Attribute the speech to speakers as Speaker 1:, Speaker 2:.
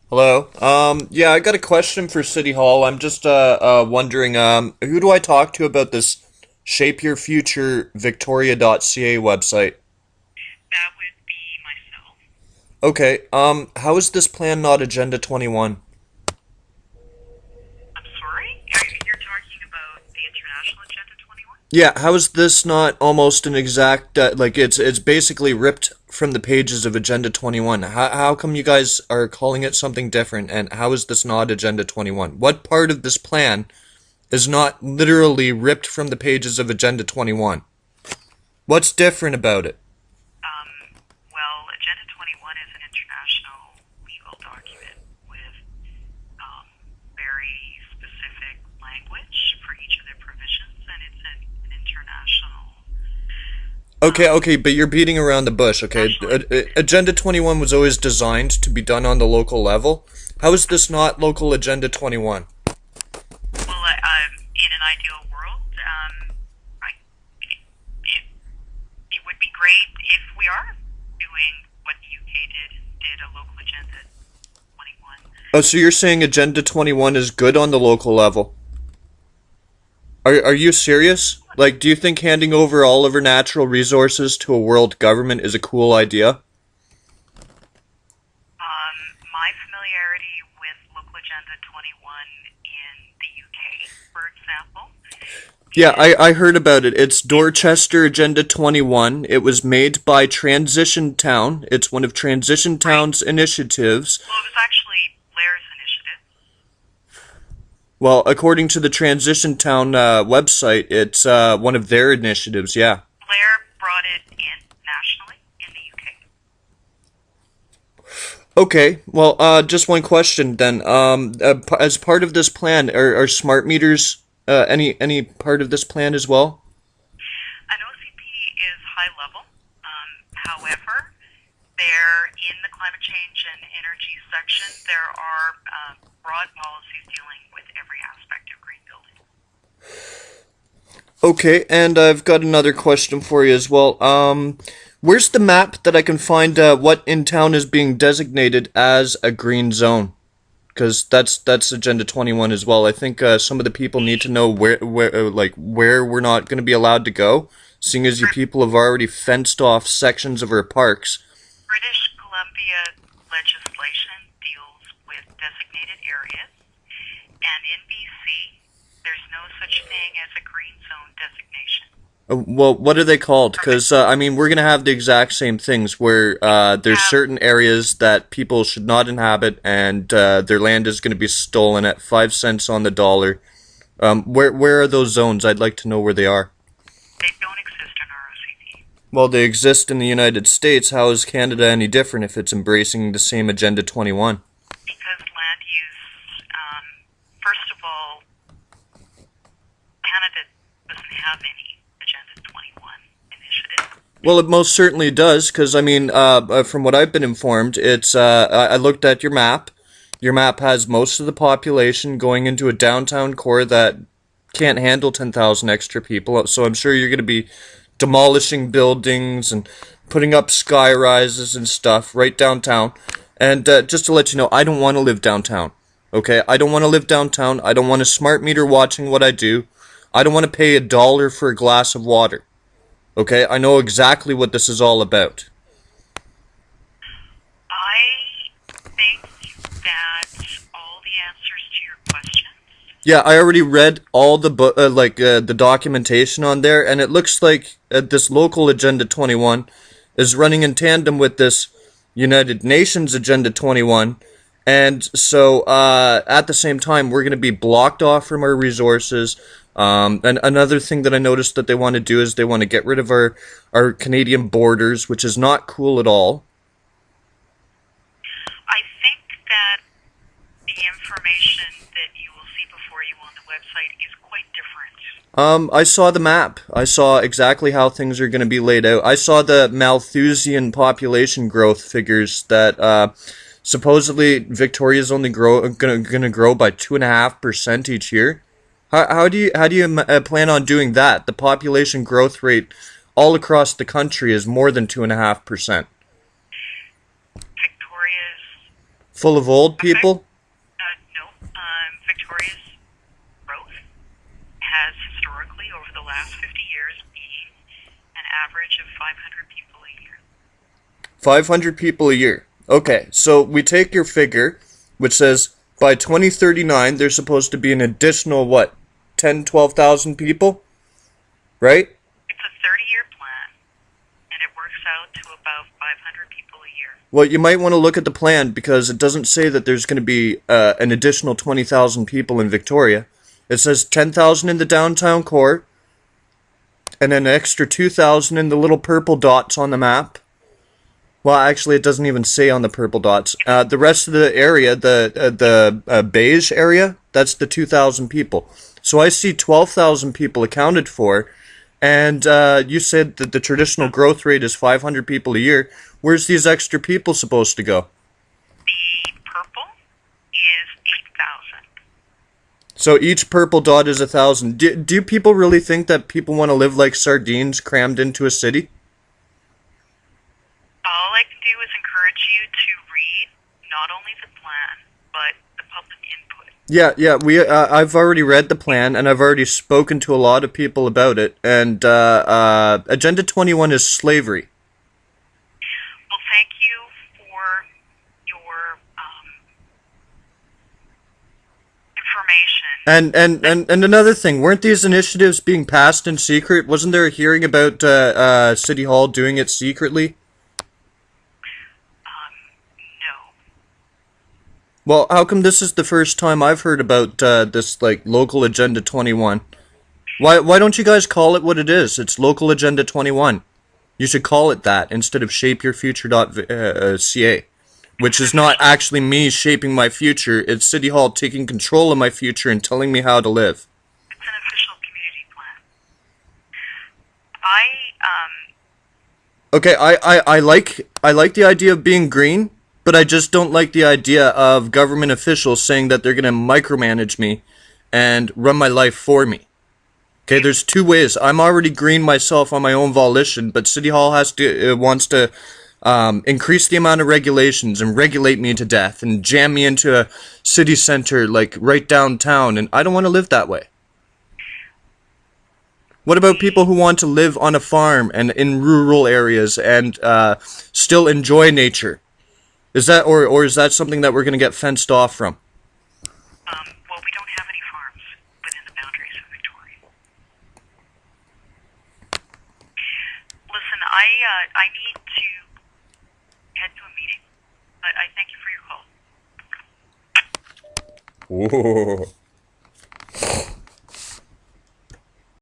Speaker 1: Hello. Yeah, I got a question for City Hall. I'm just wondering, who do I talk to about this Shape Your Future Victoria.ca website?
Speaker 2: That would be myself.
Speaker 1: Okay. How is this plan not Agenda 21?
Speaker 2: I'm sorry? You're talking about the International Agenda 21?
Speaker 1: Yeah, how is this not almost an exact like it's basically ripped from the pages of Agenda 21? How come you guys are calling it something different, and how is this not Agenda 21? What part of this plan is not literally ripped from the pages of Agenda 21? What's different about it?
Speaker 2: Um, Agenda 21 is an international legal document with very specific language for each of their provisions, and it's an international
Speaker 1: Okay, okay, but you're beating around the bush, okay?
Speaker 2: national agreement.
Speaker 1: Agenda 21 was always designed to be done on the local level. How is this not local Agenda 21?
Speaker 2: In an ideal world, it would be great if we are doing what the UK did a local agenda 21.
Speaker 1: Oh, so you're saying Agenda 21 is good on the local level? Are you serious? Like, do you think handing over all of our natural resources to a world government is a cool idea?
Speaker 2: My familiarity with local agenda 21 in the UK, for example,
Speaker 1: Yeah,
Speaker 2: is
Speaker 1: I heard about it. It's Dorchester Agenda 21. It was made by Transition Town. It's one of Transition
Speaker 2: right.
Speaker 1: Town's initiatives.
Speaker 2: Well, it was actually Blair's initiative.
Speaker 1: Well, according to the Transition Town website, it's one of their initiatives, yeah.
Speaker 2: Blair brought it in nationally in the UK.
Speaker 1: Okay, well, just one question then. As part of this plan, are smart meters any part of this plan as well?
Speaker 2: An OCP is high level. However, there in the climate change and energy section, there are broad policies dealing with every aspect of green building.
Speaker 1: Okay, and I've got another question for you as well. Where's the map that I can find what in town is being designated as a green zone? Because that's Agenda 21 as well. I think some of the people need to know where we're not going to be allowed to go, seeing as you people have already fenced off sections of our parks.
Speaker 2: British Columbia legislation deals with designated areas, and in BC, there's no such thing as a green zone designation.
Speaker 1: Well, what are they called?
Speaker 2: Okay.
Speaker 1: Because I mean, we're gonna have the exact same things where
Speaker 2: We
Speaker 1: there's
Speaker 2: have,
Speaker 1: certain areas that people should not inhabit, and their land is gonna be stolen at 5 cents on the dollar. Where are those zones? I'd like to know where they are.
Speaker 2: they don't exist in our OCP
Speaker 1: Well, they exist in the United States. How is Canada any different if it's embracing the same Agenda 21?
Speaker 2: because land use, first of all, Canada doesn't have any Agenda 21 initiative.
Speaker 1: Well, it most certainly does, because I mean, from what I've been informed, it's I looked at your map. Your map has most of the population going into a downtown core that can't handle 10,000 extra people. So I'm sure you're going to be demolishing buildings and putting up sky rises and stuff right downtown. And just to let you know, I don't want to live downtown. Okay, I don't want to live downtown. I don't want a smart meter watching what I do. I don't want to pay $1 for a glass of water. Okay, I know exactly what this is all about.
Speaker 2: I think that all the answers to your questions,
Speaker 1: Yeah, I already read all the the documentation on there, and it looks like this local Agenda 21 is running in tandem with this United Nations Agenda 21, and so at the same time, we're going to be blocked off from our resources. And another thing that I noticed that they want to do is they want to get rid of our Canadian borders, which is not cool at all.
Speaker 2: I think that the information that you will see before you on the website is quite different.
Speaker 1: I saw the map. I saw exactly how things are going to be laid out. I saw the Malthusian population growth figures that supposedly Victoria's only gonna grow by 2.5% each year. How do you plan on doing that? The population growth rate all across the country is more than 2.5%.
Speaker 2: Victoria's
Speaker 1: Full of old
Speaker 2: Okay.
Speaker 1: people?
Speaker 2: No. Victoria's growth has historically, over the last 50 years, been an average of 500 people a year.
Speaker 1: 500 people a year. Okay, so we take your figure, which says by 2039 there's supposed to be an additional, what, 10, 12,000 people? Right?
Speaker 2: It's a 30-year plan, and it works out to about 500 people a year.
Speaker 1: Well, you might want to look at the plan because it doesn't say that there's going to be an additional 20,000 people in Victoria. It says 10,000 in the downtown core, and an extra 2,000 in the little purple dots on the map. Well, actually, it doesn't even say on the purple dots. The rest of the area, the beige area, that's the 2,000 people. So I see 12,000 people accounted for, and you said that the traditional growth rate is 500 people a year. Where's these extra people supposed to go?
Speaker 2: The purple is 8,000.
Speaker 1: So each purple dot is 1,000. Do people really think that people want to live like sardines crammed into a city?
Speaker 2: All I can do is encourage you to read not only the plan, but the public input.
Speaker 1: Yeah. I've already read the plan, and I've already spoken to a lot of people about it. And Agenda 21 is slavery.
Speaker 2: Well, thank you for your information.
Speaker 1: And another thing, weren't these initiatives being passed in secret? Wasn't there a hearing about City Hall doing it secretly?
Speaker 2: No.
Speaker 1: Well, how come this is the first time I've heard about this like local Agenda 21? Why don't you guys call it what it is? It's local Agenda 21. You should call it that instead of shapeyourfuture.ca, which is not actually me shaping my future. It's City Hall taking control of my future and telling me how to live.
Speaker 2: It's an official community plan. I
Speaker 1: Okay, I like the idea of being green, but I just don't like the idea of government officials saying that they're gonna micromanage me and run my life for me. Okay, there's two ways. I'm already green myself on my own volition, but City Hall wants to increase the amount of regulations and regulate me to death and jam me into a city center like right downtown, and I don't want to live that way. What about people who want to live on a farm and in rural areas and still enjoy nature? Is that or is that something that we're going to get fenced off from?
Speaker 2: well, we don't have any farms within the boundaries of Victoria. Listen, I need to head to a meeting. I thank you for your call.
Speaker 1: Whoa.